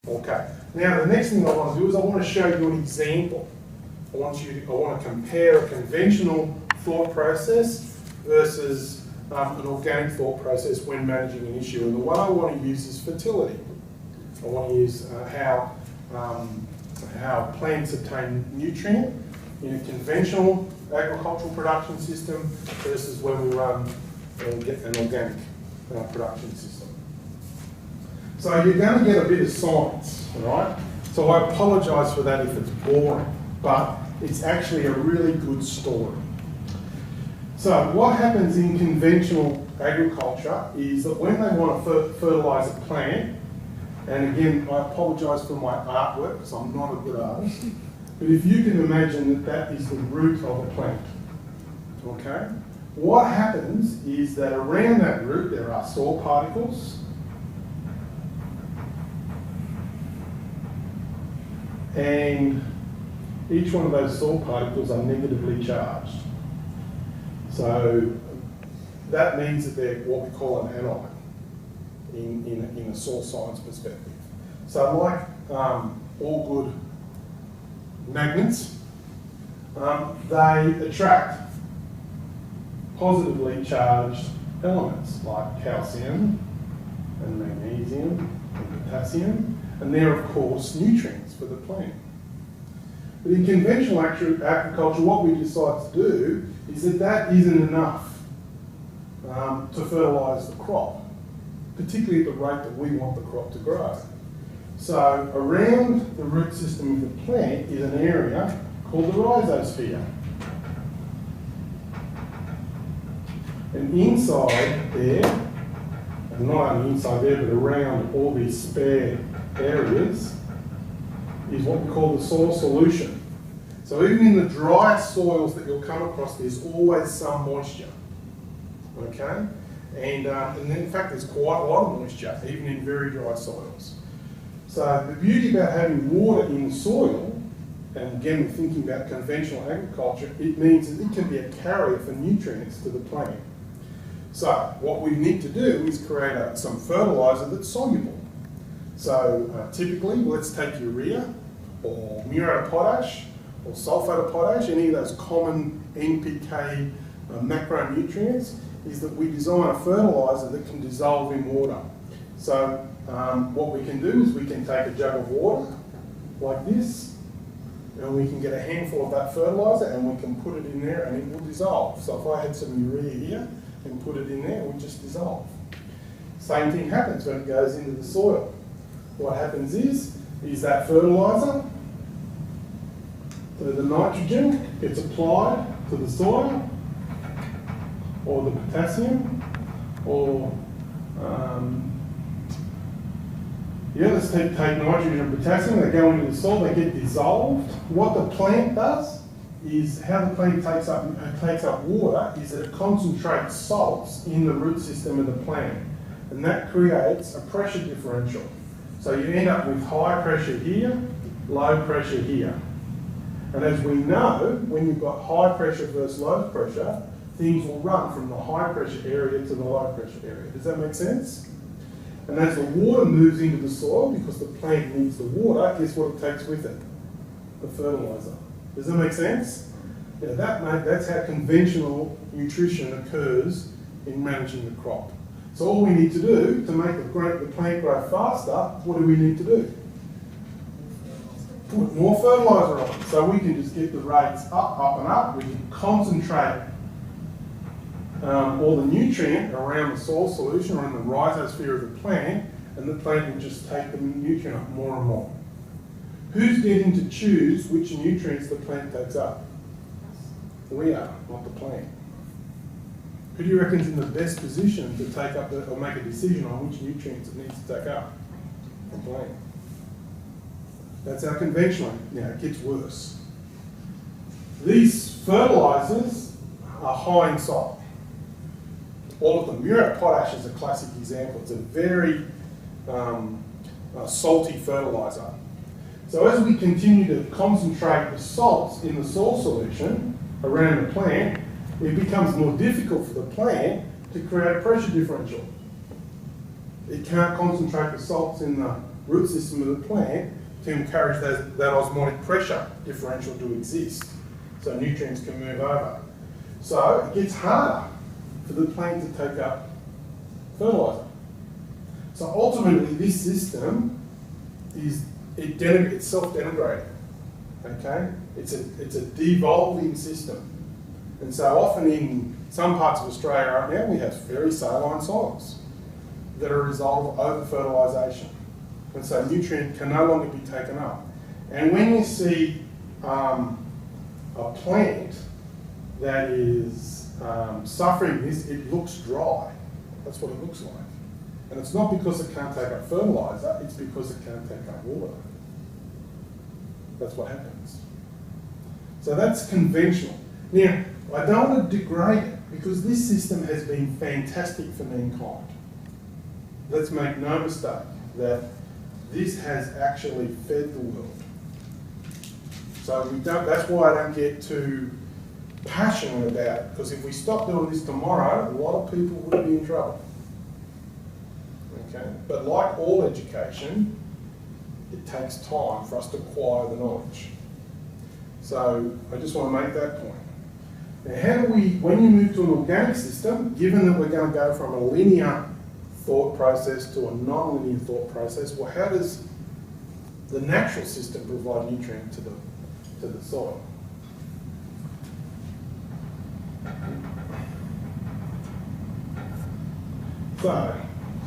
Okay. Now the next thing I want to do is I want to show you an example. I want to compare a conventional thought process versus an organic thought process when managing an issue. And the one I want to use is fertility. I want to use how plants obtain nutrient in a conventional agricultural production system versus when we run and get an organic production system. So you're going to get a bit of science, right? So I apologise for that if it's boring, but it's actually a really good story. So what happens in conventional agriculture is that when they want to fertilise a plant, and again, I apologise for my artwork because I'm not a good artist, but if you can imagine that is the root of a plant, okay? What happens is that around that root there are soil particles, and each one of those soil particles are negatively charged. So that means that they're what we call an anion in a soil science perspective. So like all good magnets, they attract positively charged elements like calcium and magnesium and potassium, and they're of course nutrients for the plant. But in conventional agriculture, what we decide to do is that isn't enough to fertilise the crop, particularly at the rate that we want the crop to grow. So around the root system of the plant is an area called the rhizosphere. And inside there, and not only inside there, but around all these spare areas, is what we call the soil solution. So even in the driest soils that you'll come across, there's always some moisture, okay? And in fact, there's quite a lot of moisture, even in very dry soils. So the beauty about having water in the soil, and again, we're thinking about conventional agriculture, it means that it can be a carrier for nutrients to the plant. So what we need to do is create some fertiliser that's soluble. So typically, let's take urea, or muriate of potash, or sulphate of potash, any of those common NPK macronutrients, is that we design a fertiliser that can dissolve in water. So what we can do is we can take a jug of water, like this, and we can get a handful of that fertiliser and we can put it in there and it will dissolve. So if I had some urea here and put it in there, it would just dissolve. Same thing happens when it goes into the soil. What happens is that fertiliser, so the nitrogen gets applied to the soil, or the potassium, or let's take nitrogen and potassium, they go into the soil, they get dissolved. What the plant does is, how the plant takes up water, is that it concentrates salts in the root system of the plant, and that creates a pressure differential. So you end up with high pressure here, low pressure here. And as we know, when you've got high pressure versus low pressure, things will run from the high pressure area to the low pressure area. Does that make sense? And as the water moves into the soil, because the plant needs the water, guess what it takes with it? The fertiliser. Does that make sense? Yeah, that's how conventional nutrition occurs in managing the crop. So all we need to do to make the plant grow faster, what do we need to do? Put more fertiliser on. So we can just get the rates up and up. We can concentrate all the nutrient around the soil solution, around the rhizosphere of the plant, and the plant will just take the nutrient up more and more. Who's getting to choose which nutrients the plant takes up? We are, not the plant. Who do you reckon is in the best position to take up or make a decision on which nutrients it needs to take up? The plant. That's our conventional. Now it gets worse. These fertilisers are high in salt. All of them. Muriate of potash is a classic example. It's a very salty fertiliser. So as we continue to concentrate the salts in the soil solution around the plant, it becomes more difficult for the plant to create a pressure differential. It can't concentrate the salts in the root system of the plant to encourage that osmotic pressure differential to exist, so nutrients can move over. So it gets harder for the plant to take up fertiliser. So ultimately this system is it's self-denigrating. Okay? It's a devolving system. And so often in some parts of Australia right now we have very saline soils that are a result of over-fertilisation. And so nutrient can no longer be taken up. And when you see a plant that is suffering this, it looks dry. That's what it looks like. And it's not because it can't take up fertiliser, it's because it can't take up water. That's what happens. So that's conventional. Now, I don't want to degrade it because this system has been fantastic for mankind. Let's make no mistake that this has actually fed the world. So that's why I don't get too passionate about it, because if we stop doing this tomorrow, a lot of people would be in trouble. Okay? But like all education, it takes time for us to acquire the knowledge. So I just want to make that point. Now, how do we, when you move to an organic system, given that we're going to go from a linear thought process to a non-linear thought process, well, how does the natural system provide nutrient to the soil? So,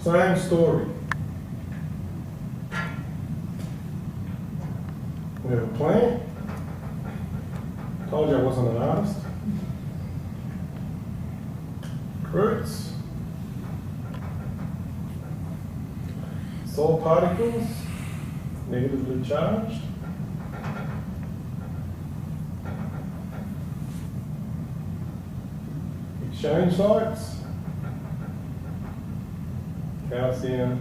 same story. We have a plant. Told you I wasn't an artist. Roots. Soil particles, negatively charged. Exchange sites. Calcium,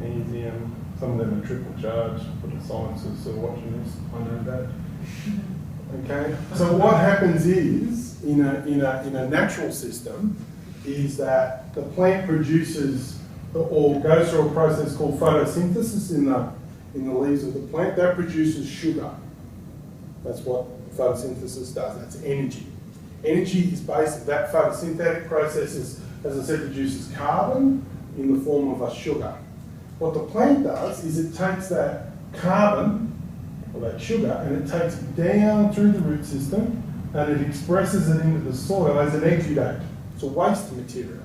magnesium, some of them are triple charged, for the scientists who are watching this, I know that. Okay, so what happens is, in a natural system, is that the plant produces, or goes through a process called photosynthesis in the leaves of the plant, that produces sugar. That's what photosynthesis does, that's energy. Energy is based, that photosynthetic process is, as I said, produces carbon in the form of a sugar. What the plant does is it takes that carbon, or that sugar, and it takes it down through the root system and it expresses it into the soil as an exudate. It's a waste material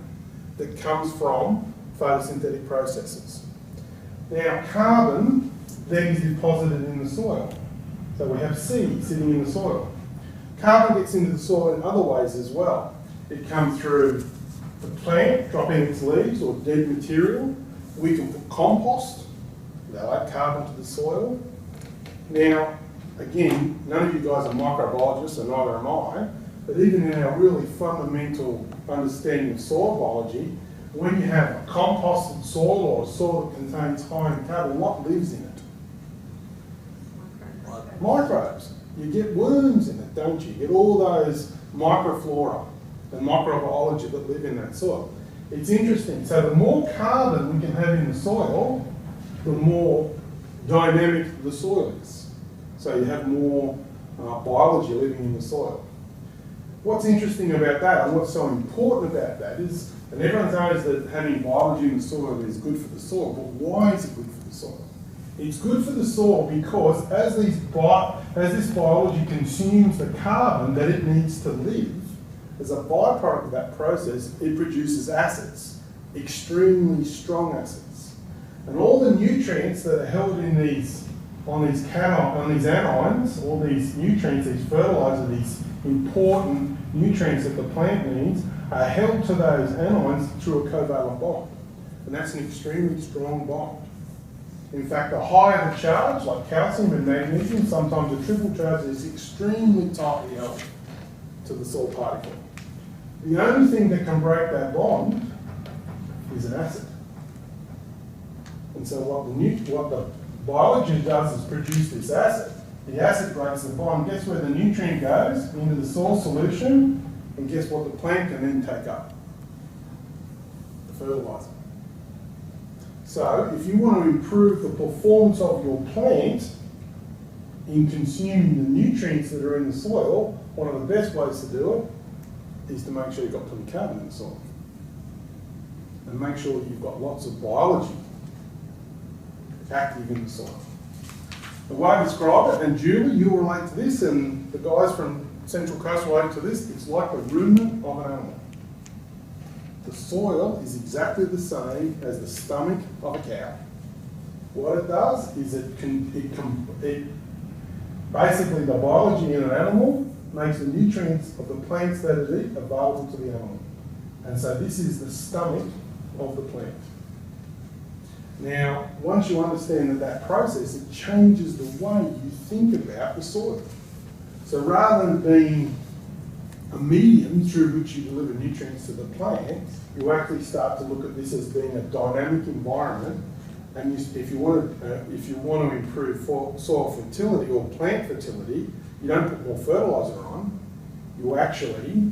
that comes from photosynthetic processes. Now, carbon then is deposited in the soil. So we have seed sitting in the soil. Carbon gets into the soil in other ways as well. It comes through the plant dropping its leaves or dead material. We can put compost, they'll add carbon to the soil. Now, again, none of you guys are microbiologists, and neither am I, but even in our really fundamental understanding of soil biology, when you have a composted soil or a soil that contains high in carbon, what lives in it? Microbes. You get worms in it, don't you? You get all those microflora and microbiology that live in that soil. It's interesting. So the more carbon we can have in the soil, the more dynamic the soil is. So you have more biology living in the soil. What's interesting about that, and what's so important about that is, and everyone knows that having biology in the soil is good for the soil, but why is it good for the soil? It's good for the soil because as this biology consumes the carbon that it needs to live, as a byproduct of that process, it produces acids, extremely strong acids. And all the nutrients that are held in on these anions, all these nutrients, these fertilizers, these important nutrients that the plant needs, are held to those anions through a covalent bond. And that's an extremely strong bond. In fact, the higher the charge, like calcium and magnesium, sometimes a triple charge, is extremely tightly held to the soil particle. The only thing that can break that bond is an acid. And so what the biology does is produce this acid. The acid breaks the bond. Guess where the nutrient goes? Into the soil solution. And guess what the plant can then take up? The fertilizer. So if you want to improve the performance of your plant in consuming the nutrients that are in the soil, one of the best ways to do it is to make sure you've got plenty of carbon in the soil. And make sure that you've got lots of biology active in the soil. The way I describe it, and Julie, you'll relate to this, and the guys from Central Coast relate to this, it's like a ruminant of an animal. The soil is exactly the same as the stomach of a cow. What it does is basically the biology in an animal makes the nutrients of the plants that it eats available to the animal. And so this is the stomach of the plant. Now, once you understand that process, it changes the way you think about the soil. So rather than being a medium through which you deliver nutrients to the plant, you actually start to look at this as being a dynamic environment. And if you want to improve soil fertility or plant fertility, you don't put more fertiliser on. You actually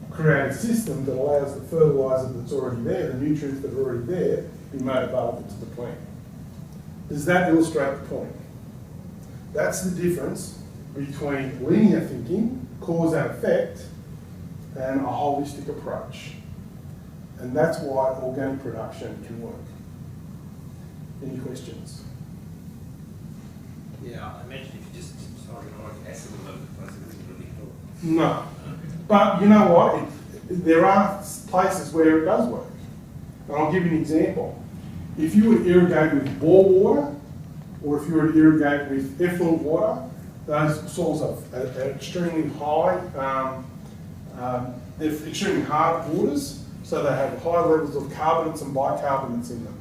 create a system that allows the fertiliser that's already there, the nutrients that are already there, be made available to the plant. Does that illustrate the point? That's the difference between linear thinking, cause and effect, and a holistic approach. And that's why organic production can work. Any questions? Yeah, I imagine if you just organic acid all over the place, it doesn't really help. No. But you know what? There are places where it does work. And I'll give you an example. If you were to irrigate with bore water, or if you were to irrigate with effluent water, those soils are extremely high, they're extremely hard waters, so they have high levels of carbonates and bicarbonates in them.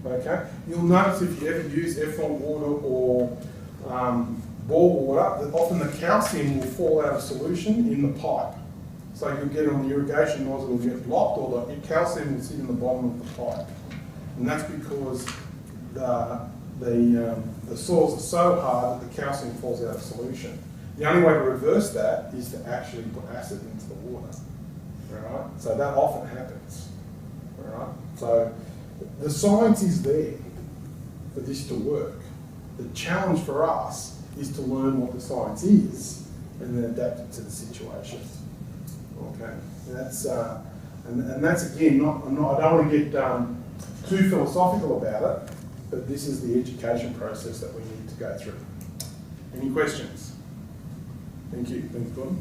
Okay? You'll notice if you ever use effluent water or bore water, that often the calcium will fall out of solution in the pipe. So you'll get on the irrigation nozzle, will get blocked, or the calcium will sit in the bottom of the pipe. And that's because the soils are so hard that the calcium falls out of solution. The only way to reverse that is to actually put acid into the water. Right? So that often happens. Right? So the science is there for this to work. The challenge for us is to learn what the science is and then adapt it to the situation. Okay, and that's again, I don't want to get too philosophical about it, but this is the education process that we need to go through. Any questions? Thank you. Thanks, Gordon.